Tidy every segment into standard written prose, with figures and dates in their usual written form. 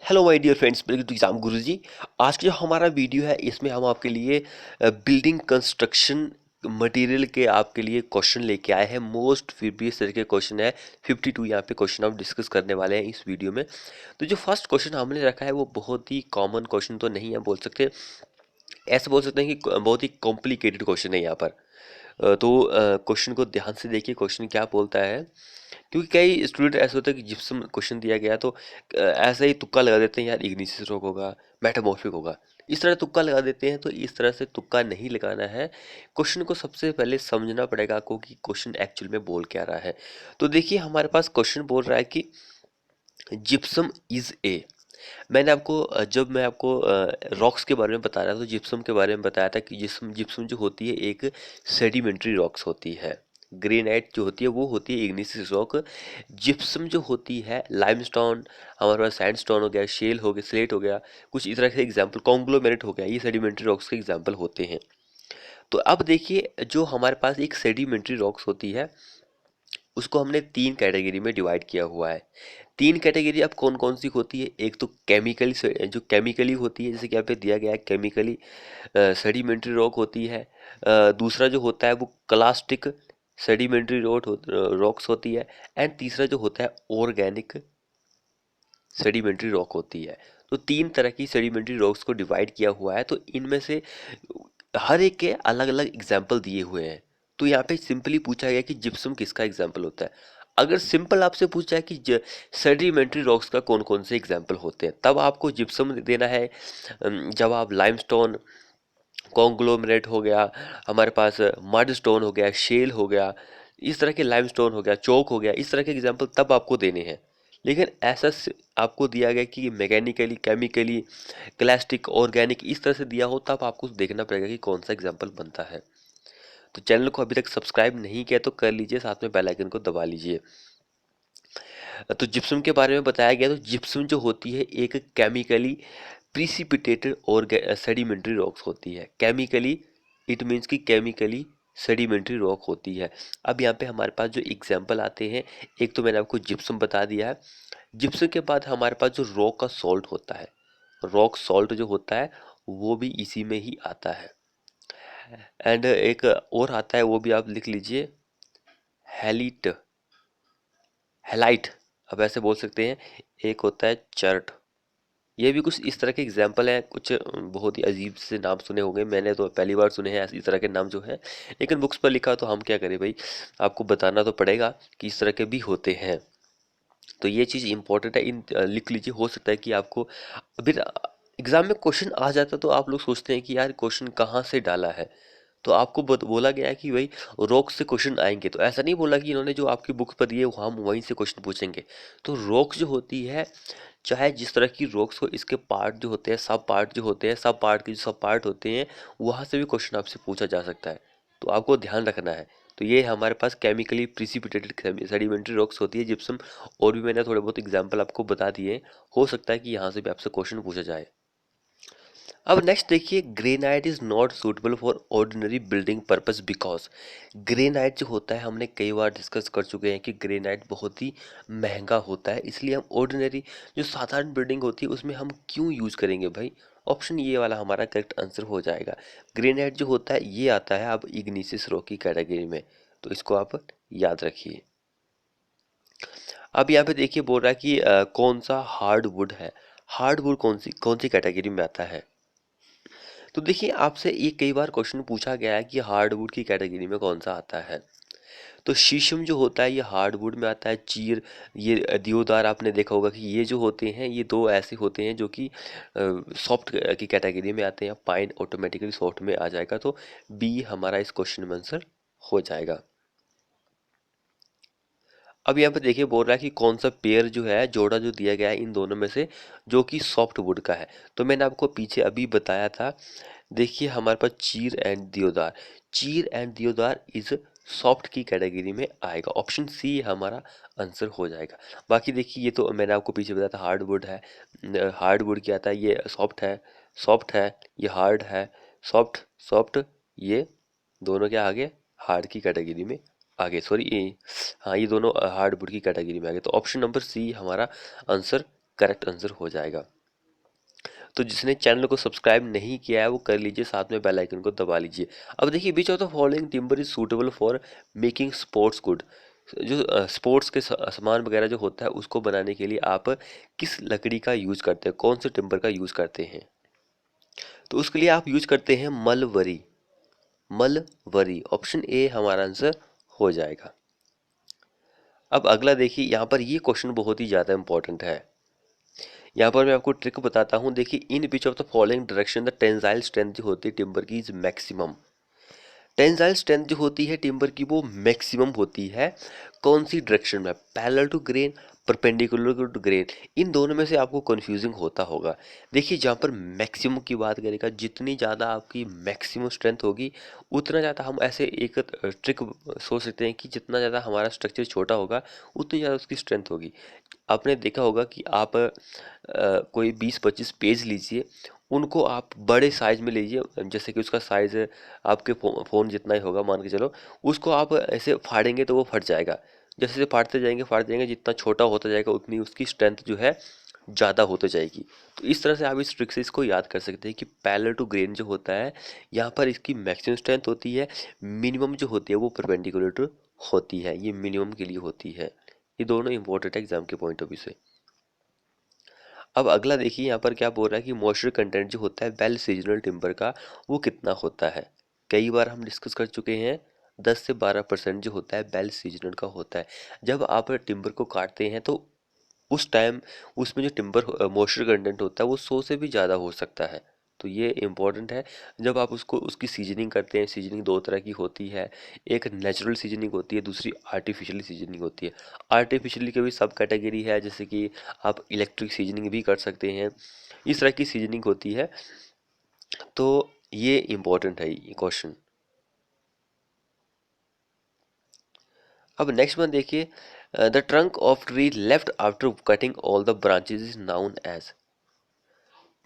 Hello my dear friends, welcome to exam Guruji. आज का जो हमारा वीडियो है इसमें हम आपके लिए बिल्डिंग कंस्ट्रक्शन मटेरियल के आपके लिए क्वेश्चन लेके आए हैं। मोस्ट प्रीवियस तरह के क्वेश्चन है 52 यहाँ पे क्वेश्चन हम डिस्कस करने वाले हैं इस वीडियो में। तो जो फर्स्ट क्वेश्चन हमने रखा है वो बहुत ही कॉमन क्वेश्चन तो नहीं है, बोल सकते ऐसे बोल सकते हैं कि बहुत ही कॉम्प्लिकेटेड क्वेश्चन है यहाँ पर। तो क्वेश्चन को ध्यान से देखिए, क्वेश्चन क्या बोलता है। क्योंकि कई स्टूडेंट ऐसे होते हैं कि जिप्सम क्वेश्चन दिया गया तो ऐसा ही तुक्का लगा देते हैं, यार इग्निसिस रॉक होगा, मेटामॉर्फिक होगा, इस तरह तुक्का लगा देते हैं। तो इस तरह से तुक्का नहीं लगाना है। क्वेश्चन को सबसे पहले समझना पड़ेगा आपको कि क्वेश्चन एक्चुअल में बोल क्या रहा है। तो देखिए हमारे पास क्वेश्चन बोल रहा है कि जिप्सम इज ए। मैंने आपको जब मैं आपको रॉक्स के बारे में बता रहा था तो जिप्सम के बारे में बताया था कि जिप्सम जिप्सम जो होती है एक सेडिमेंट्री रॉक्स होती है। ग्रेनाइट जो होती है वो होती है इग्निसिस रॉक। जिप्सम जो होती है लाइमस्टोन, हमारे पास सैंडस्टोन हो गया, शेल हो गया, स्लेट हो गया, कुछ इस तरह के एग्जांपल, कॉन्ग्लोमेरेट हो गया, ये सेडिमेंट्री रॉक्स के एग्जांपल होते हैं। तो अब देखिए जो हमारे पास एक सेडिमेंट्री रॉक्स होती है उसको हमने तीन कैटेगरी में डिवाइड किया हुआ है। तीन कैटेगरी अब कौन कौन सी होती है। एक तो केमिकली, जो केमिकली होती है, जैसे कि यहाँ पे दिया गया है केमिकली सेडिमेंट्री रॉक होती है। दूसरा जो होता है वो क्लास्टिक सेडिमेंट्री रॉक्स होती है। एंड तीसरा जो होता है ऑर्गेनिक सेडिमेंट्री रॉक होती है। तो तीन तरह की सेडिमेंट्री रॉक्स को डिवाइड किया हुआ है। तो इनमें से हर एक के अलग अलग एग्जाम्पल दिए हुए हैं। तो यहाँ पे सिंपली पूछा गया कि जिप्सम किसका एग्जाम्पल होता है। अगर सिंपल आपसे पूछा है कि सेडिमेंट्री रॉक्स का कौन कौन से एग्जाम्पल होते हैं, तब आपको जिप्सम देना है। जब आप लाइमस्टोन, कॉन्ग्लोमरेट हो गया, हमारे पास मड स्टोन हो गया, शेल हो गया, इस तरह के लाइमस्टोन हो गया, चौक हो गया, इस तरह के एग्जाम्पल तब आपको देने हैं। लेकिन ऐसा आपको दिया गया कि मैकेनिकली, केमिकली, क्लास्टिक, ऑर्गेनिक इस तरह से दिया हो, तब आपको देखना पड़ेगा कि कौन सा एग्जाम्पल बनता है। तो चैनल को अभी तक सब्सक्राइब नहीं किया तो कर लीजिए, साथ में बेल आइकन को दबा लीजिए। तो जिप्सम के बारे में बताया गया। तो जिप्सम जो होती है एक केमिकली प्रिसिपिटेटेड और सेडिमेंट्री रॉक्स होती है। केमिकली इट मीन्स कि केमिकली सेडिमेंट्री रॉक होती है। अब यहाँ पे हमारे पास जो एग्जाम्पल आते हैं, एक तो मैंने आपको जिप्सम बता दिया है। जिप्सम के बाद हमारे पास जो रॉक का सॉल्ट होता है, रॉक सॉल्ट जो होता है वो भी इसी में ही आता है। एंड एक और आता है, वो भी आप लिख लीजिए, हेलिट, हेलाइट, अब ऐसे बोल सकते हैं। एक होता है चर्ट। ये भी कुछ इस तरह के एग्जाम्पल हैं। कुछ बहुत ही अजीब से नाम सुने होंगे, मैंने तो पहली बार सुने हैं इस तरह के नाम जो है। लेकिन बुक्स पर लिखा तो हम क्या करें भाई, आपको बताना तो पड़ेगा कि इस तरह के भी होते हैं। तो ये चीज़ इंपॉर्टेंट है, इन लिख लीजिए। हो सकता है कि आपको अभी एग्जाम में क्वेश्चन आ जाता तो आप लोग सोचते हैं कि यार क्वेश्चन कहाँ से डाला है। तो आपको बोला गया है कि भाई रॉक से क्वेश्चन आएंगे, तो ऐसा नहीं बोला कि इन्होंने जो आपकी बुक पर दिए हम वहीं से क्वेश्चन पूछेंगे। तो रॉक जो होती है, चाहे जिस तरह की रॉक्स हो, इसके पार्ट जो होते हैं, सब पार्ट जो होते हैं, सब पार्ट के जो सब पार्ट होते हैं, वहाँ से भी क्वेश्चन आपसे पूछा जा सकता है। तो आपको ध्यान रखना है। तो ये हमारे पास केमिकली प्रिसिपिटेटेड सेडिमेंट्री रॉक्स होती है जिप्सम। और भी मैंने थोड़े बहुत एग्जाम्पल आपको बता दिए। हो सकता है कि यहाँ से भी आपसे क्वेश्चन पूछा जाए। अब नेक्स्ट देखिए, granite is not suitable for ordinary building purpose because. Granite जो होता है, हमने कई बार डिस्कस कर चुके हैं कि ग्रेनाइट बहुत ही महंगा होता है, इसलिए हम ऑर्डिनरी जो साधारण बिल्डिंग होती है उसमें हम क्यों यूज करेंगे भाई। ऑप्शन ये वाला हमारा करेक्ट आंसर हो जाएगा। ग्रेनाइट जो होता है ये आता है अब इग्निसिस रॉक की कैटेगरी में, तो इसको आप याद रखिए। अब यहाँ पे देखिए बोल रहा है कि कौन सा हार्ड वुड है। हार्ड वुड कौन सी कैटेगरी में आता है। तो देखिए आपसे ये कई बार क्वेश्चन पूछा गया है कि हार्डवुड की कैटेगरी में कौन सा आता है। तो शीशम जो होता है ये हार्डवुड में आता है। चीर, ये देवदार, आपने देखा होगा कि ये जो होते हैं ये दो ऐसे होते हैं जो कि सॉफ्ट की कैटेगरी में आते हैं। पाइन ऑटोमेटिकली सॉफ्ट में आ जाएगा, तो बी हमारा इस क्वेश्चन में आंसर हो जाएगा। अब यहाँ पे देखिए बोल रहा है कि कौन सा पेयर जो है, जोड़ा जो दिया गया है इन दोनों में से जो कि सॉफ्ट वुड का है। तो मैंने आपको पीछे अभी बताया था। देखिए हमारे पास चीर एंड दियोदार, चीर एंड दियोदार इज सॉफ्ट की कैटेगरी में आएगा। ऑप्शन सी हमारा आंसर हो जाएगा। बाकी देखिए ये तो मैंने आपको पीछे बताया था हार्डवुड है, हार्डवुड क्या आता है, ये सॉफ्ट है, सॉफ्ट है, ये हार्ड है, सॉफ्ट, सॉफ्ट, ये दोनों क्या आगे हार्ड की कैटेगरी में आगे, सॉरी ये, हाँ ये दोनों हार्डवुड की कैटेगरी में आगे। तो ऑप्शन नंबर सी हमारा आंसर करेक्ट आंसर हो जाएगा। तो जिसने चैनल को सब्सक्राइब नहीं किया है वो कर लीजिए, साथ में बेल आइकन को दबा लीजिए। अब देखिए, which of the following timber is suitable for making sports good. जो स्पोर्ट्स के सामान वगैरह जो होता है उसको बनाने के लिए आप किस लकड़ी का यूज करते हैं, कौन से टिम्बर का यूज करते हैं? तो उसके लिए आप यूज करते हैं मलवरी। मलवरी, ऑप्शन ए हमारा आंसर हो जाएगा। अब अगला देखिए, यहाँ पर ये क्वेश्चन बहुत ही ज़्यादा इंपॉर्टेंट है। यहाँ पर मैं आपको ट्रिक बताता हूँ। देखिए, in which of the following direction the tensile strength जो होती है टिम्बर की इज मैक्सिमम। टेंसाइल स्ट्रेंथ जो होती है टिम्बर की वो मैक्सिमम होती है कौन सी डायरेक्शन में? Parallel to grain, perpendicular to grain. इन दोनों में से आपको कंफ्यूजिंग होता होगा। देखिए, जहाँ पर मैक्सिमम की बात करेगा, जितनी ज़्यादा आपकी मैक्सिमम स्ट्रेंथ होगी उतना ज़्यादा हम ऐसे एक ट्रिक सोच सकते हैं कि जितना ज़्यादा हमारा स्ट्रक्चर छोटा होगा उतनी ज़्यादा उसकी स्ट्रेंथ होगी। आपने देखा होगा कि आप कोई 20-25 पेज लीजिए, उनको आप बड़े साइज में लीजिए, जैसे कि उसका साइज आपके फ़ोन जितना ही होगा मान के चलो, उसको आप ऐसे फाड़ेंगे तो वो फट जाएगा। जैसे जैसे फाड़ते जाएंगे, जितना छोटा होता जाएगा उतनी उसकी स्ट्रेंथ जो है ज़्यादा होती जाएगी। तो इस तरह से आप इस ट्रिक से इसको याद कर सकते हैं कि पैरेलल टू ग्रेन जो होता है, यहाँ पर इसकी मैक्सिमम स्ट्रेंथ होती है, मिनिमम जो होती है वो परपेंडिकुलर टू होती है, ये मिनिमम के लिए होती है। ये दोनों इंपॉर्टेंट है एग्जाम के पॉइंट ऑफ व्यू से। अब अगला देखिए, यहाँ पर क्या बोल रहा है कि मॉइस्चर कंटेंट जो होता है वेल सीजनल टिम्बर का वो कितना होता है? कई बार हम डिस्कस कर चुके हैं, 10 से 12% जो होता है वेल सीजनल का होता है। जब आप टिम्बर को काटते हैं तो उस टाइम उसमें जो टिम्बर मॉइस्चर कंटेंट होता है वो 100 से भी ज़्यादा हो सकता है। तो ये इम्पोर्टेंट है। जब आप उसको उसकी सीजनिंग करते हैं, सीजनिंग दो तरह की होती है, एक नेचुरल सीजनिंग होती है, दूसरी आर्टिफिशियल सीजनिंग होती है। आर्टिफिशियली की भी सब कैटेगरी है, जैसे कि आप इलेक्ट्रिक सीजनिंग भी कर सकते हैं, इस तरह की सीजनिंग होती है। तो ये इम्पोर्टेंट है ये क्वेश्चन। अब नेक्स्ट वन देखिए, the trunk of tree left after cutting all the branches is known as.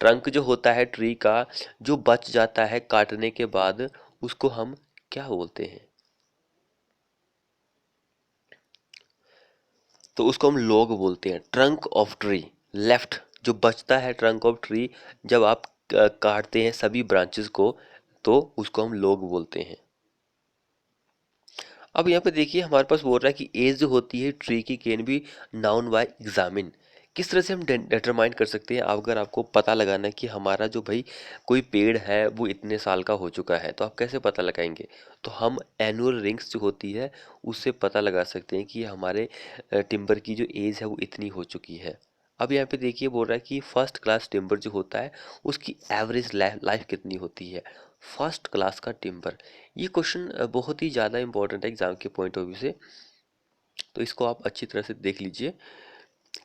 Trunk जो होता है ट्री का, जो बच जाता है काटने के बाद, उसको हम क्या बोलते हैं? तो उसको हम लॉग बोलते हैं। ट्रंक ऑफ ट्री लेफ्ट, जो बचता है ट्रंक ऑफ ट्री जब आप काटते हैं सभी ब्रांचेस को, तो उसको हम लॉग बोलते हैं। अब यहाँ पे देखिए, हमारे पास बोल रहा है कि एज जो होती है ट्री की can be known by examine. किस तरह से हम डिटरमाइन कर सकते हैं? अगर आपको पता लगाना है कि हमारा जो भाई कोई पेड़ है वो इतने साल का हो चुका है, तो आप कैसे पता लगाएंगे? तो हम एनुअल रिंग्स जो होती है उससे पता लगा सकते हैं कि हमारे टिम्बर की जो एज है वो इतनी हो चुकी है। अब यहाँ पे देखिए, बोल रहा है कि फर्स्ट क्लास टिम्बर जो होता है उसकी एवरेज लाइफ कितनी होती है? फर्स्ट क्लास का टिम्बर, ये क्वेश्चन बहुत ही ज़्यादा इंपॉर्टेंट है एग्जाम के पॉइंट ऑफ व्यू से। तो इसको आप अच्छी तरह से देख लीजिए,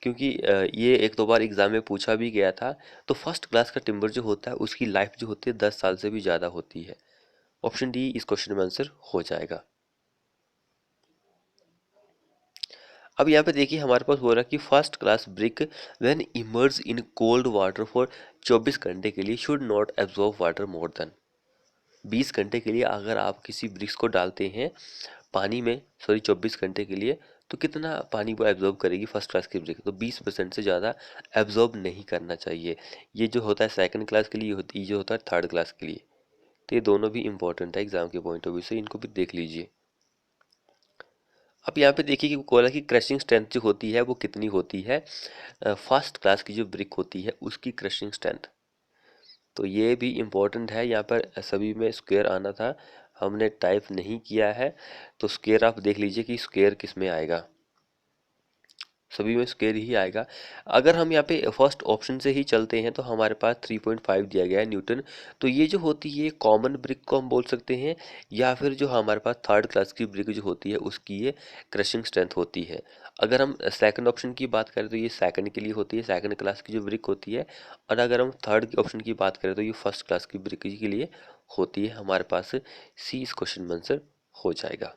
क्योंकि ये एक दो बार एग्जाम में पूछा भी गया था। तो फर्स्ट क्लास का टिम्बर जो होता है उसकी लाइफ जो होती है 10 साल से भी ज़्यादा होती है। ऑप्शन डी इस क्वेश्चन में आंसर हो जाएगा। अब यहाँ पे देखिए, हमारे पास हो रहा है कि first class brick when emerge in cold water for 24 घंटे के लिए should not absorb water more than. 20 घंटे के लिए अगर आप किसी ब्रिक्स को डालते हैं पानी में, सॉरी 24 घंटे के लिए, तो कितना पानी वो एब्जॉर्ब करेगी फर्स्ट क्लास की ब्रिक? तो 20% से ज़्यादा एब्जॉर्ब नहीं करना चाहिए। ये जो होता है सेकंड क्लास के लिए होती है, ये जो होता है थर्ड क्लास के लिए। तो ये दोनों भी इंपॉर्टेंट है एग्जाम के पॉइंट ऑफ व्यू से, इनको भी देख लीजिए। अब यहाँ पे देखिए कि कोयला की क्रशिंग स्ट्रेंथ जो होती है वो कितनी होती है? फर्स्ट क्लास की जो ब्रिक होती है उसकी क्रशिंग स्ट्रेंथ। तो ये भी इम्पोर्टेंट है, यहाँ पर सभी में स्क्वायर आना था, हमने टाइप नहीं किया है। तो स्क्वायर आप देख लीजिए कि स्क्वायर किस में आएगा, सभी में स्क्वायर ही आएगा। अगर हम यहाँ पे फर्स्ट ऑप्शन से ही चलते हैं तो हमारे पास 3.5 दिया गया है न्यूटन। तो ये जो होती है कॉमन ब्रिक को हम बोल सकते हैं, या फिर जो हमारे पास थर्ड क्लास की ब्रिक जो होती है उसकी ये क्रशिंग स्ट्रेंथ होती है। अगर हम सेकंड ऑप्शन की बात करें तो ये सेकंड के लिए होती है, सेकंड क्लास की जो ब्रिक होती है। और अगर हम थर्ड ऑप्शन की बात करें तो ये फर्स्ट क्लास की ब्रिक के लिए होती है। हमारे पास सी इस क्वेश्चन में आंसर हो जाएगा।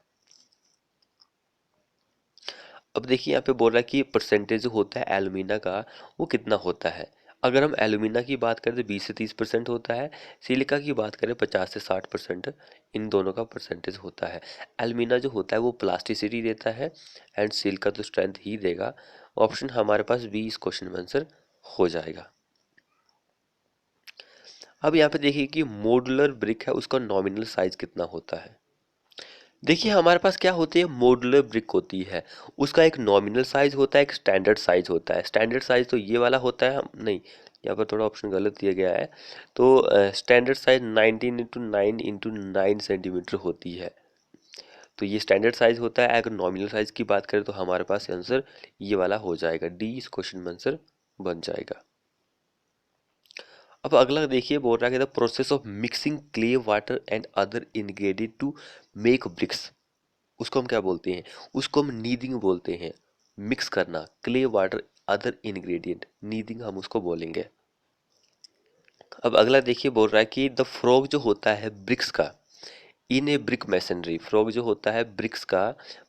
अब देखिए, यहाँ पे बोल रहा है कि परसेंटेज जो होता है एलुमिना का वो कितना होता है? अगर हम एलुमिना की बात करें तो 20 से 30% होता है। सिलिका की बात करें 50 से 60%, इन दोनों का परसेंटेज होता है। एलुमिना जो होता है वो प्लास्टिसिटी देता है, एंड सिलिका तो स्ट्रेंथ ही देगा। ऑप्शन हमारे पास बी इस क्वेश्चन में आंसर हो जाएगा। अब यहाँ पे देखिए कि मॉड्यूलर ब्रिक है, उसका नॉमिनल साइज कितना होता है। देखिए हमारे पास क्या होती है, मॉड्यूलर ब्रिक होती है, उसका एक नॉमिनल साइज होता है, एक स्टैंडर्ड साइज होता है। स्टैंडर्ड साइज तो ये वाला होता है, हम नहीं, यहाँ पर थोड़ा ऑप्शन गलत दिया गया है। तो standard size 19x9 x 9 centimetre होती है। तो ये स्टैंडर्ड साइज होता है। अगर नॉमिनल साइज की बात करें तो हमारे पास आंसर ये वाला हो जाएगा, डी इस क्वेश्चन में आंसर बन जाएगा। अब अगला देखिए, बोल रहा है the process of mixing clay water and other ingredient to make bricks, उसको हम क्या बोलते हैं, उसको हम नीडिंग बोलते हैं। मिक्स करना, clay water other ingredient, kneading हम उसको बोलेंगे। अब अगला देखिए, बोल रहा है कि द फ्रॉग जो होता है ब्रिक्स का इन ए ब्रिक मैसनरी, फ्रॉग जो होता है ब्रिक्स का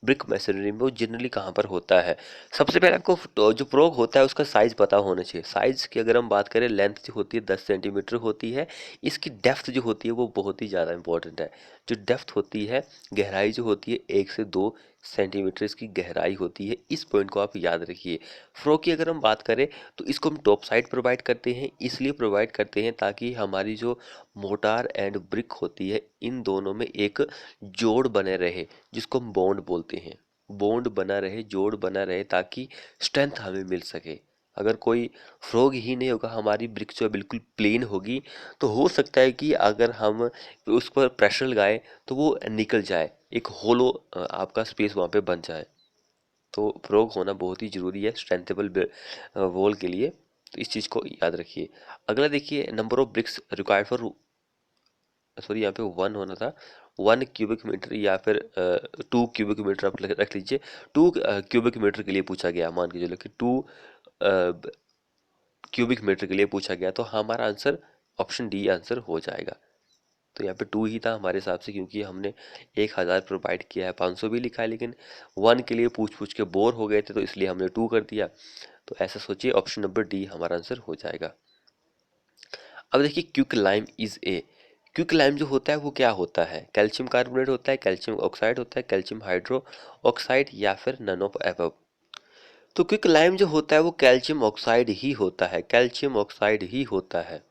ब्रिक मैसनरी में, वो जनरली कहाँ पर होता है। सबसे पहले आपको जो फ्रॉग होता है उसका साइज पता होना चाहिए। साइज की अगर हम बात करें, लेंथ जो होती है 10 सेंटीमीटर होती है। इसकी डेप्थ जो होती है वो बहुत ही ज़्यादा इंपॉर्टेंट है। जो डेप्थ होती है, गहराई जो होती है 1 से 2 सेंटीमीटर इसकी गहराई होती है। इस पॉइंट को आप याद रखिए। फ्रॉग की अगर हम बात करें तो इसको हम टॉप साइड प्रोवाइड करते हैं, इसलिए प्रोवाइड करते हैं ताकि हमारी जो मोटार एंड ब्रिक होती है इन दोनों में एक जोड़ बने रहे, जिसको हम बॉन्ड बोलते हैं। बॉन्ड बना रहे, जोड़ बना रहे, ताकि स्ट्रेंथ हमें मिल सके। अगर कोई फ्रॉग ही नहीं होगा, हमारी ब्रिक जो है बिल्कुल प्लेन होगी, तो हो सकता है कि अगर हम उस पर प्रेशर लगाएं तो वो निकल जाए, एक होलो आपका स्पेस वहाँ पे बन जाए। तो फ्रॉग होना बहुत ही ज़रूरी है स्ट्रेंथेबल वॉल के लिए, तो इस चीज़ को याद रखिए। अगला देखिए, number of BRICS required for, sorry यहाँ पे 1 होना था, 1 क्यूबिक मीटर या फिर 2 क्यूबिक मीटर आप रख लीजिए। 2 क्यूबिक मीटर के लिए पूछा गया, मान के चलो कि 2 क्यूबिक मीटर के लिए पूछा गया, तो हमारा आंसर ऑप्शन डी आंसर हो जाएगा। तो यहाँ पे 2 ही था हमारे हिसाब से, क्योंकि हमने 1000 प्रोवाइड किया है, 500 भी लिखा है, लेकिन 1 के लिए पूछ पूछ के बोर हो गए थे, तो इसलिए हमने 2 कर दिया। तो ऐसा सोचिए, ऑप्शन नंबर डी हमारा आंसर हो जाएगा। अब देखिए, quick lime is a, quick lime जो होता है वो क्या होता है, कैल्शियम कार्बोनेट होता है, कैल्शियम ऑक्साइड होता है, कैल्शियम हाइड्रो ऑक्साइड, या फिर नन ऑफ एबव। तो क्विक लाइम जो होता है वो कैल्शियम ऑक्साइड ही होता है, कैल्शियम ऑक्साइड ही होता है।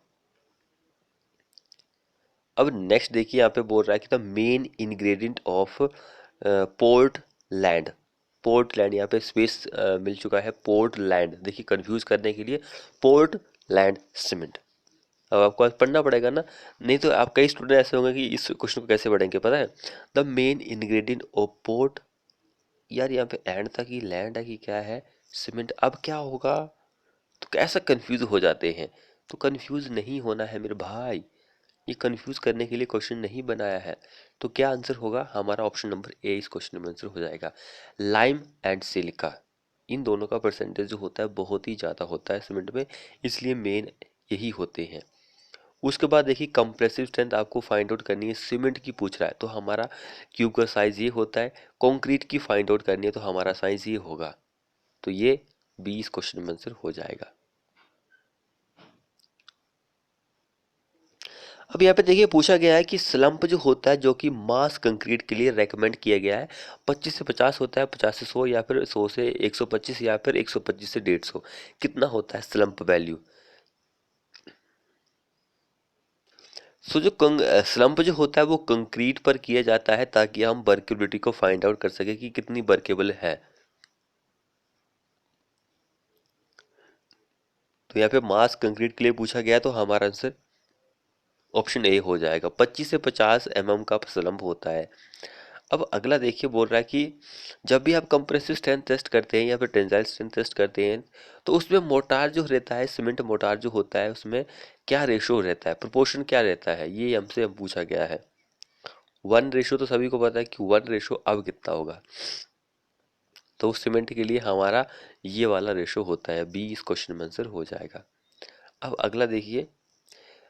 अब नेक्स्ट देखिए, यहाँ पे बोल रहा है कि the main ingredient of port land, port land, यहाँ पे स्पेस मिल चुका है, पोर्ट लैंड, देखिए कंफ्यूज करने के लिए, पोर्ट लैंड सीमेंट। अब आपको आज पढ़ना पड़ेगा ना, नहीं तो आप कई स्टूडेंट ऐसे होंगे कि इस क्वेश्चन को कैसे पढ़ेंगे, पता है। The main ingredient of port, यार यहाँ पे एंड था कि लैंड है कि क्या है, सीमेंट, अब क्या होगा, तो कैसा कंफ्यूज हो जाते हैं। तो कंफ्यूज नहीं होना है मेरे भाई, ये कंफ्यूज करने के लिए क्वेश्चन नहीं बनाया है। तो क्या आंसर होगा हमारा, ऑप्शन नंबर ए इस क्वेश्चन में आंसर हो जाएगा। लाइम एंड सिलिका, इन दोनों का परसेंटेज जो होता है बहुत ही ज़्यादा होता है सीमेंट में, इसलिए मेन यही होते हैं। उसके बाद देखिए, कंप्रेसिव स्ट्रेंथ आपको फाइंड आउट करनी है, सीमेंट की पूछ रहा है तो हमारा क्यूब का साइज ये होता है। कंक्रीट की फाइंड आउट करनी है तो हमारा साइज ये होगा। तो ये 20 क्वेश्चन में आंसर हो जाएगा। अब यहाँ पे देखिए, पूछा गया है कि स्लंप जो होता है, जो कि मास कंक्रीट के लिए रेकमेंड किया गया है, 25 से 50 होता है, 50 से 100, या फिर 100 से 125, या फिर 125 से 150, कितना होता है स्लंप वैल्यू। सो जो स्लंप जो होता है वो कंक्रीट पर किया जाता है, ताकि हम वर्केबिलिटी को फाइंड आउट कर सके कि कितनी वर्केबल है। तो यहाँ पे मास कंक्रीट के लिए पूछा गया, तो हमारा आंसर ऑप्शन ए हो जाएगा, 25 से 50 mm का स्लंप होता है। अब अगला देखिए, बोल रहा है कि जब भी आप कंप्रेसिव स्ट्रेंथ टेस्ट करते हैं या फिर टेंसाइल स्ट्रेंथ टेस्ट करते हैं, तो उसमें मोटार जो रहता है, सीमेंट मोटार जो होता है, उसमें क्या रेशो रहता है, प्रोपोर्शन क्या रहता है, ये हमसे पूछा गया है। 1 रेशो तो सभी को पता है कि 1 रेशो अब कितना होगा, तो उस सीमेंट के लिए हमारा ये वाला रेशो होता है, बी इस क्वेश्चन में आंसर हो जाएगा। अब अगला देखिए,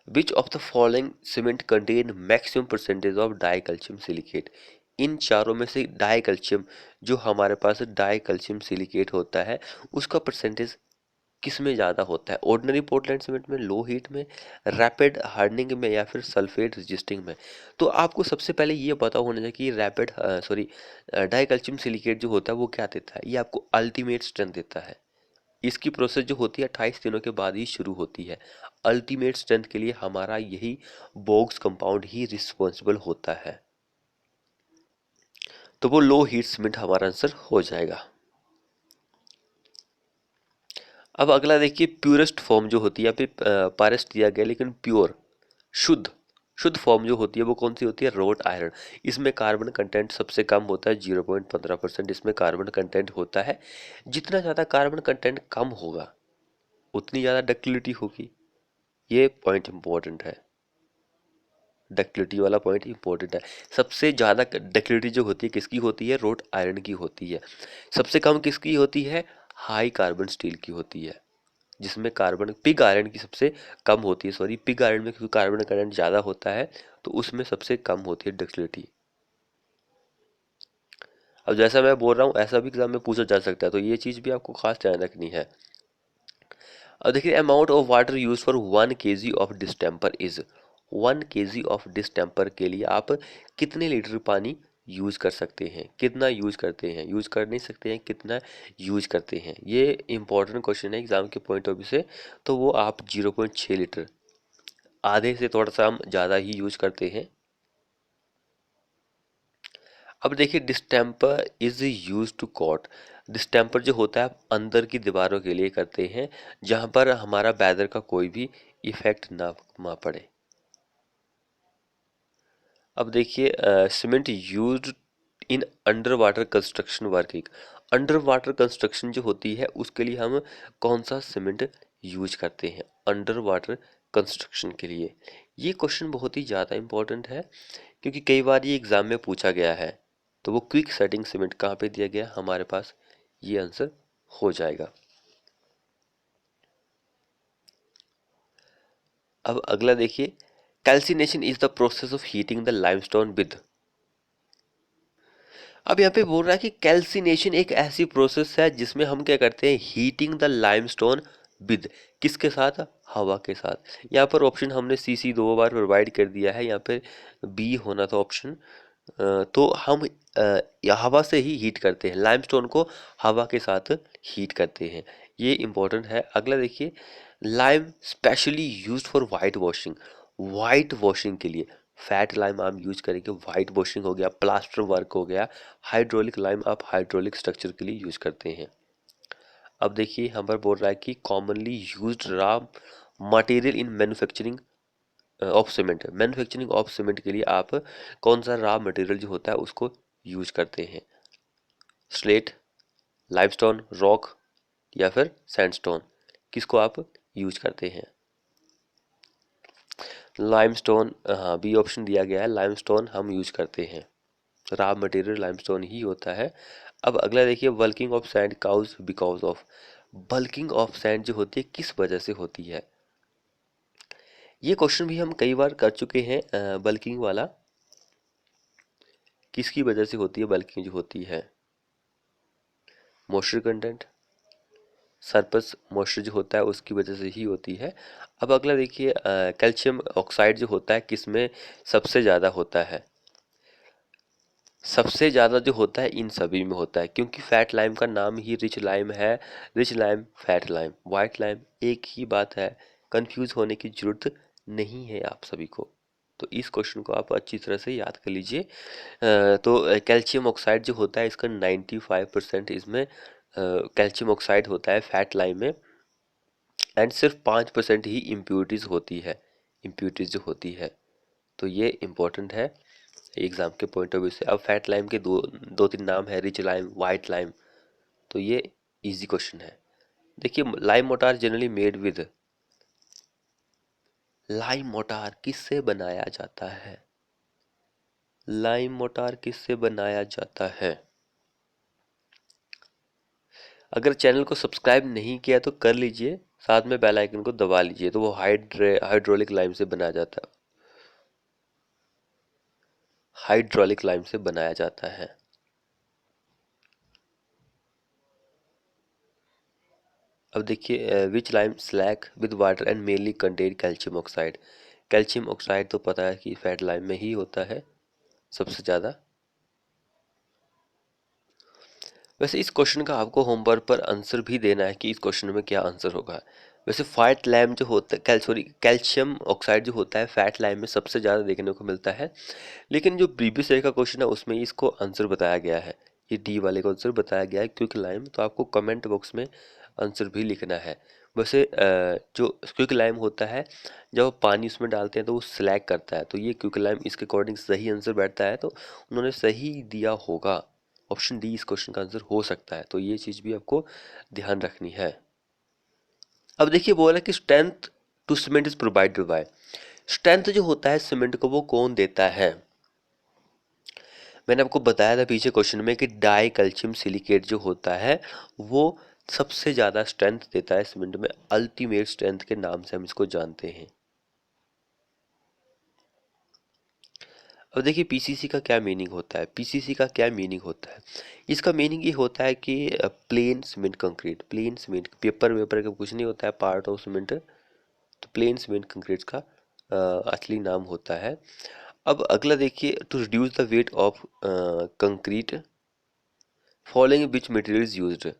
which of the following cement contain maximum percentage of di calcium silicate, इन चारों में से डाई कैल्शियम, जो हमारे पास डाई कैल्शियम सिलिकेट होता है, उसका परसेंटेज किस में ज़्यादा होता है, ऑर्डिनरी पोर्टलैंड सीमेंट में, लो हीट में, रैपिड हार्डनिंग में, या फिर सल्फेट रजिस्टिंग में। तो आपको सबसे पहले ये पता होना चाहिए कि rapid sorry die calcium silicate जो होता है वो क्या देता है, ये आपको अल्टीमेट स्ट्रेंथ देता है। इसकी प्रोसेस जो होती है 28 दिनों के बाद ही शुरू होती है। अल्टीमेट स्ट्रेंथ के लिए हमारा यही बोग्स कंपाउंड ही रिस्पॉन्सिबल होता है। तो वो लो हीट सीमेंट हमारा आंसर हो जाएगा। अब अगला देखिए, प्योरेस्ट फॉर्म जो होती है, यहाँ पे पारेस्ट दिया गया लेकिन प्योर, शुद्ध शुद्ध फॉर्म जो होती है वो कौन सी होती है? Road iron. इसमें कार्बन कंटेंट सबसे कम होता है, 0.15% इसमें कार्बन कंटेंट होता है। जितना ज़्यादा कार्बन कंटेंट कम होगा उतनी ज़्यादा डक्टिलिटी होगी। ये पॉइंट इंपॉर्टेंट है, डक्टिलिटी वाला पॉइंट इंपॉर्टेंट है। सबसे ज़्यादा डक्टिलिटी जो होती है किसकी होती है? रोट आयरन की होती है। सबसे कम किसकी होती है? हाई कार्बन स्टील की होती है, जिसमें कार्बन, पिग आयरन की सबसे कम होती है, सॉरी पिग आयरन में क्योंकि कार्बन कंटेंट ज़्यादा होता है तो उसमें सबसे कम होती है डक्टिलिटी। अब जैसा मैं बोल रहा हूँ ऐसा भी एग्जाम में पूछा जा सकता है, तो ये चीज़ भी आपको खास ध्यान रखनी है। अब देखिए, amount of water use for 1 kg of distemper is, 1 kg of distemper के लिए आप कितने लीटर पानी यूज कर सकते हैं? कितना यूज करते हैं? यूज कर नहीं सकते हैं, कितना यूज करते हैं? ये इंपॉर्टेंट क्वेश्चन है एग्जाम के पॉइंट ऑफ व्यू से। तो वो आप 0.6 लीटर, आधे से थोड़ा सा हम ज़्यादा ही यूज करते हैं। अब देखिए, distemper is use to coat, distemper जो होता है आप अंदर की दीवारों के लिए करते हैं जहां पर हमारा वेदर का कोई भी इफेक्ट ना पड़े। अब देखिए, cement used in under water construction working, under water construction जो होती है उसके लिए हम कौन सा सीमेंट यूज करते हैं अंडर वाटर कंस्ट्रक्शन के लिए? ये क्वेश्चन बहुत ही ज़्यादा इंपॉर्टेंट है क्योंकि कई बार ये एग्जाम में पूछा गया है। तो वो क्विक सेटिंग सीमेंट कहाँ पे दिया गया हमारे पास? ये आंसर हो जाएगा। अब अगला देखिए, calcination is the process of heating the limestone with, अब यहाँ पे बोल रहा है कि कैल्सिनेशन एक ऐसी प्रोसेस है जिसमें हम क्या करते हैं? हीटिंग द लाइमस्टोन विद, किसके साथ? हवा के साथ। यहाँ पर ऑप्शन हमने सी सी 2 बार प्रोवाइड कर दिया है, यहाँ पे बी होना था ऑप्शन। तो हम हवा से ही हीट करते हैं, लाइमस्टोन को हवा के साथ हीट करते हैं। ये इंपॉर्टेंट है। अगला देखिए, lime specially used for white washing, white washing के लिए फैट लाइम आप यूज करेंगे, वाइट वॉशिंग हो गया, प्लास्टर वर्क हो गया। हाइड्रोलिक लाइम आप हाइड्रोलिक स्ट्रक्चर के लिए यूज करते हैं। अब देखिए यहाँ पर बोल रहा है कि commonly used raw material in manufacturing of cement, manufacturing of cement के लिए आप कौन सा रॉ मटेरियल जो होता है उसको यूज करते हैं? स्लेट, लाइमस्टोन, रॉक या फिर सैंडस्टोन, किसको आप यूज करते हैं? लाइमस्टोन, हाँ बी ऑप्शन दिया गया है, लाइमस्टोन हम यूज करते हैं, रॉ मटेरियल लाइमस्टोन ही होता है। अब अगला देखिए, working of sand cause because of, bulking of sand जो होती है किस वजह से होती है? ये क्वेश्चन भी हम कई बार कर चुके हैं। बल्किंग वाला किसकी वजह से होती है? बल्किंग जो होती है, मॉइस्चर कंटेंट, सरप्लस मॉइस्चर जो होता है उसकी वजह से ही होती है। अब अगला देखिए, कैल्शियम ऑक्साइड जो होता है किस में सबसे ज़्यादा होता है? सबसे ज़्यादा जो होता है इन सभी में होता है, क्योंकि फैट लाइम का नाम ही रिच लाइम है। Rich lime, fat lime, white lime एक ही बात है, कंफ्यूज होने की जरूरत नहीं है आप सभी को। तो इस क्वेश्चन को आप अच्छी तरह से याद कर लीजिए। तो कैल्शियम ऑक्साइड जो होता है इसका 95% इसमें कैल्शियम ऑक्साइड होता है फैट लाइम में, एंड सिर्फ 5% ही इम्प्यूरिटीज होती है, इम्प्यूरिटीज जो होती है। तो ये इम्पोर्टेंट है एग्जाम के पॉइंट ऑफ व्यू से। अब फैट लाइम के दो दो तीन नाम है, रिच लाइम, वाइट लाइम, तो ये इजी क्वेश्चन है। देखिए, lime motor generally made with, lime motor किससे बनाया जाता है? लाइम मोटार किससे बनाया जाता है? अगर चैनल को सब्सक्राइब नहीं किया तो कर लीजिए, साथ में बेल आइकन को दबा लीजिए, तो वो हाइड्रोलिक लाइम से बनाया जाता है, हाइड्रोलिक लाइम से बनाया जाता है। अब देखिए, which lime slack with water and mainly contain calcium oxide, calcium oxide तो पता है कि फैट लाइम में ही होता है सबसे ज़्यादा। वैसे इस क्वेश्चन का आपको होमवर्क पर आंसर भी देना है कि इस क्वेश्चन में क्या आंसर होगा। वैसे फैट लैम जो होता है, सॉरी, कैल्शियम ऑक्साइड जो होता है फैट लैम में सबसे ज़्यादा देखने को मिलता है। लेकिन जो प्रीवियस ईयर का क्वेश्चन है उसमें इसको आंसर बताया गया है, ये डी वाले को आंसर बताया गया है क्विक लाइम। तो आपको कमेंट बॉक्स में आंसर भी लिखना है। वैसे जो क्विक लाइम होता है, जब आप पानी उसमें डालते हैं तो वो स्लैग करता है, तो ये क्विक लाइम इसके अकॉर्डिंग सही आंसर बैठता है, तो उन्होंने सही दिया होगा। ऑप्शन डी इस क्वेश्चन का आंसर हो सकता है, तो ये चीज़ भी आपको ध्यान रखनी है। अब देखिए बोला कि strength to cement is provided by. Strength जो होता है सीमेंट को वो कौन देता है? मैंने आपको बताया था पीछे क्वेश्चन में कि डाई कैल्शियम सिलिकेट जो होता है वो सबसे ज़्यादा स्ट्रेंथ देता है सीमेंट में, अल्टीमेट स्ट्रेंथ के नाम से हम इसको जानते हैं। अब देखिए पीसीसी का क्या मीनिंग होता है, पीसीसी का क्या मीनिंग होता है? इसका मीनिंग ये होता है कि plain cement concrete, plain cement, paper वेपर का कुछ नहीं होता है, पार्ट ऑफ सीमेंट, तो प्लेन सीमेंट कंक्रीट का असली नाम होता है। अब अगला देखिए, to reduce the weight of concrete following which material used.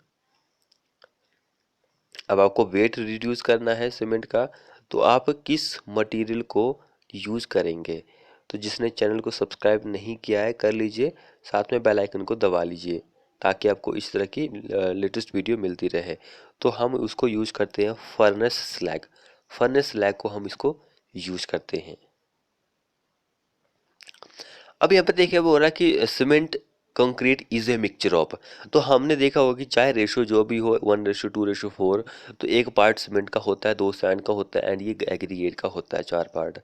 अब आपको वेट रिड्यूस करना है सीमेंट का, तो आप किस मटेरियल को यूज करेंगे? तो जिसने चैनल को सब्सक्राइब नहीं किया है कर लीजिए, साथ में बेल आइकन को दबा लीजिए ताकि आपको इस तरह की लेटेस्ट वीडियो मिलती रहे। तो हम उसको यूज करते हैं फर्नेस स्लैग, फर्नेस स्लैग को हम इसको यूज करते हैं। अब यहाँ पे देखिए वो हो रहा है कि cement concrete is a mixture of, तो हमने देखा होगा कि चाहे रेशो जो भी हो 1:2:4, तो एक पार्ट सीमेंट का होता है, 2 सैंड का होता है, एंड ये एग्रीगेट का होता है 4 पार्ट।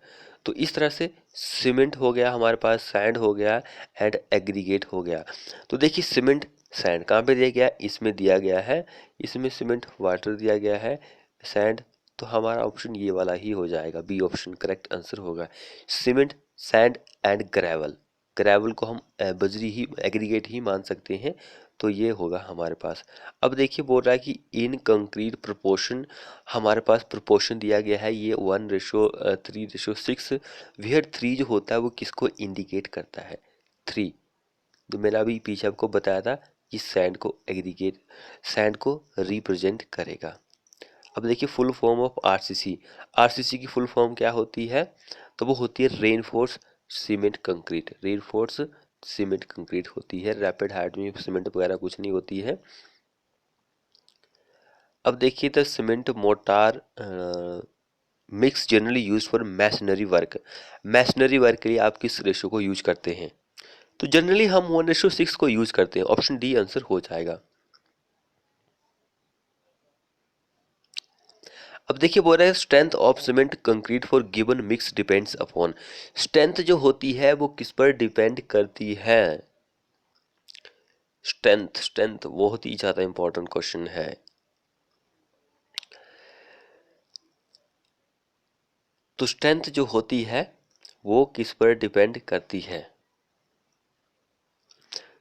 तो इस तरह से सीमेंट हो गया हमारे पास, सैंड हो गया एंड एग्रीगेट हो गया। तो देखिए सीमेंट सैंड कहाँ पे दिया गया है, इसमें दिया गया है, इसमें सीमेंट वाटर दिया गया है, सैंड, तो हमारा ऑप्शन ये वाला ही हो जाएगा, बी ऑप्शन करेक्ट आंसर होगा। Cement, sand and gravel, gravel को हम बजरी ही, एग्रीगेट ही मान सकते हैं, तो ये होगा हमारे पास। अब देखिए बोल रहा है कि इन कंक्रीट प्रोपोर्शन, हमारे पास प्रोपोर्शन दिया गया है ये 1:3:6, वेयर 3 जो होता है वो किसको इंडिकेट करता है? 3, तो मैंने अभी पीछे आपको बताया था कि सैंड को एग्रीगेट, सैंड को रिप्रेजेंट करेगा। अब देखिए full form of RCC, RCC की फुल फॉर्म क्या होती है? तो वो होती है reinforce cement concrete, reinforce cement concrete होती है, रैपिड हार्ड में सीमेंट वगैरह कुछ नहीं होती है। अब देखिए the cement motor mix generally use for masonry work, masonry work के लिए आप किस रेशो को यूज करते हैं? तो जनरली हम 1:6 को यूज करते हैं, ऑप्शन डी आंसर हो जाएगा। अब देखिए बोल रहा है strength of cement concrete for given mix depends upon, strength जो होती है वो किस पर डिपेंड करती है? स्ट्रेंथ, स्ट्रेंथ बहुत ही ज्यादा इंपॉर्टेंट क्वेश्चन है। तो स्ट्रेंथ जो होती है वो किस पर डिपेंड करती है?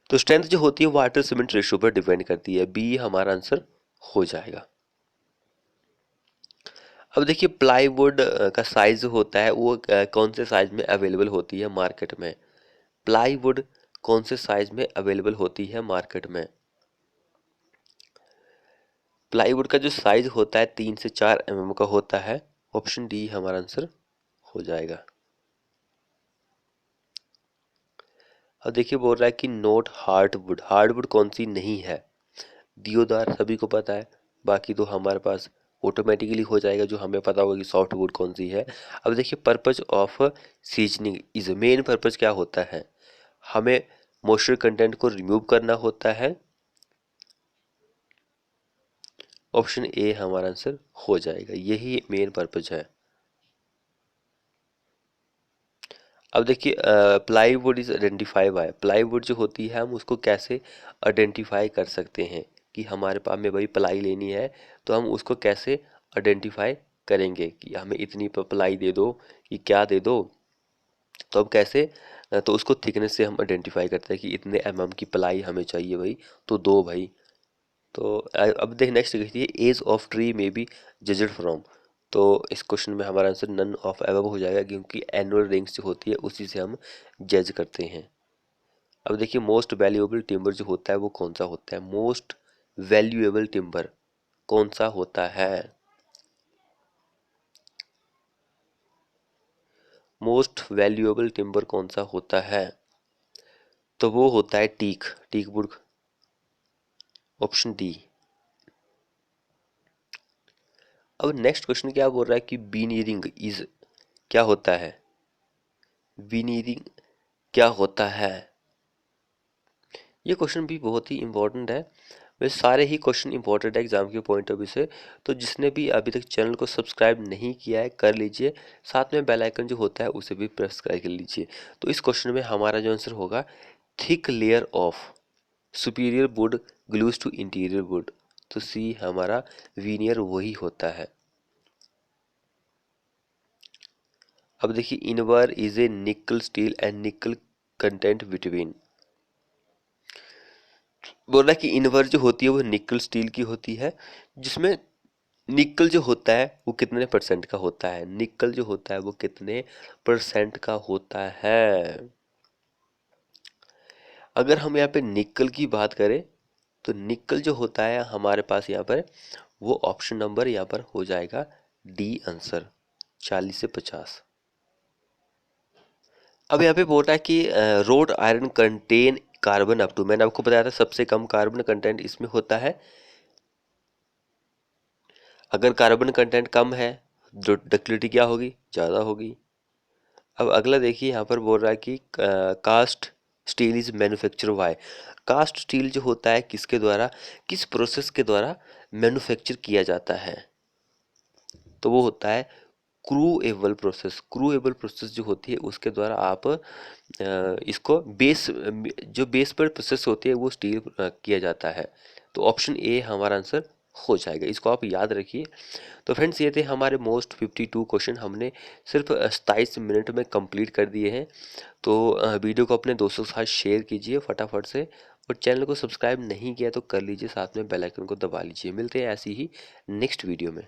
तो स्ट्रेंथ जो होती है वाटर सीमेंट रेशियो पर डिपेंड करती है, बी हमारा आंसर हो जाएगा। अब देखिए प्लाईवुड का साइज होता है वो कौन से साइज में अवेलेबल होती है मार्केट में? प्लाईवुड कौन से साइज में अवेलेबल होती है मार्केट में? प्लाईवुड का जो साइज होता है 3 से 4 mm का होता है, ऑप्शन डी हमारा आंसर हो जाएगा। अब देखिए बोल रहा है कि नोट हार्डवुड, हार्डवुड कौन सी नहीं है? दियोदार सभी को पता है, बाकी तो हमारे पास ऑटोमेटिकली हो जाएगा जो हमें पता होगा कि सॉफ्टवुड कौन सी है। अब देखिए purpose of seasoning is, main purpose क्या होता है? हमें मॉइस्चर कंटेंट को रिमूव करना होता है, ऑप्शन ए हमारा आंसर हो जाएगा, यही मेन पर्पज है। अब देखिए plywood is identify bye, plywood जो होती है हम उसको कैसे आइडेंटिफाई कर सकते हैं कि हमारे पास में भाई प्लाई लेनी है, तो हम उसको कैसे आइडेंटिफाई करेंगे कि हमें इतनी प्लाई दे दो कि क्या दे दो? तो अब कैसे, तो उसको थिकनेस से हम आइडेंटिफाई करते हैं कि इतने की प्लाई हमें चाहिए भाई, तो दो भाई। तो अब देख नेक्स्ट देखिए, एज ऑफ ट्री में बी जजड फ्रॉम, तो इस क्वेश्चन में हमारा आंसर नन ऑफ एबव हो जाएगा क्योंकि एनुअल रेंज जो होती है उसी से हम जज करते हैं। अब देखिए मोस्ट वैल्यूएबल टिम्बर जो होता है वो कौन सा होता है, मोस्ट वैल्यूएबल टिम्बर कौन सा होता है, मोस्ट वैल्यूएबल टिम्बर कौन सा होता है, तो वो होता है teak, teak wood, option D. अब नेक्स्ट क्वेश्चन क्या बोल रहा है कि बीनियरिंग इज क्या होता है, बीनियरिंग क्या होता है, ये क्वेश्चन भी बहुत ही इंपॉर्टेंट है। वैसे सारे ही क्वेश्चन इंपॉर्टेंट है एग्जाम के पॉइंट ऑफ व्यू से, तो जिसने भी अभी तक चैनल को सब्सक्राइब नहीं किया है कर लीजिए, साथ में बेल आइकन जो होता है उसे भी प्रेस कर लीजिए। तो इस क्वेश्चन में हमारा जो आंसर होगा thick layer of superior would glues to interior would, तो सी हमारा वीनियर वही होता है। अब देखिए इनवर इज ए निकल स्टील एंड निकल कंटेंट बिटवीन, बोल रहा है कि इनवर जो होती है वो निकल स्टील की होती है, जिसमें निकल जो होता है वो कितने परसेंट का होता है, निकल जो होता है वो कितने परसेंट का होता है। अगर हम यहाँ पे निकल की बात करें तो निकल जो होता है हमारे पास यहाँ पर वो ऑप्शन नंबर यहाँ पर हो जाएगा डी आंसर, 40 से 50। अब यहाँ पे बोल रहा है कि wrought iron contain carbon up to, मैंने आपको बताया था सबसे कम कार्बन कंटेंट इसमें होता है। अगर कार्बन कंटेंट कम है जो डक्टिलिटी क्या होगी, ज़्यादा होगी। अब अगला देखिए यहाँ पर बोल रहा है कि cast steel is manufacture by, cast steel जो होता है किसके द्वारा, किस प्रोसेस के द्वारा मैन्युफैक्चर किया जाता है, तो वो होता है क्रूएबल प्रोसेस। क्रूएबल प्रोसेस जो होती है उसके द्वारा आप इसको बेस, जो बेस पर प्रोसेस होती है वो स्टील किया जाता है, तो ऑप्शन ए हमारा आंसर हो जाएगा, इसको आप याद रखिए। तो फ्रेंड्स ये थे हमारे मोस्ट 52 क्वेश्चन, हमने सिर्फ 27 मिनट में कंप्लीट कर दिए हैं। तो वीडियो को अपने दोस्तों के साथ शेयर कीजिए फटाफट से, और चैनल को सब्सक्राइब नहीं किया तो कर लीजिए, साथ में बेल आइकन को दबा लीजिए। मिलते हैं ऐसी ही नेक्स्ट वीडियो में।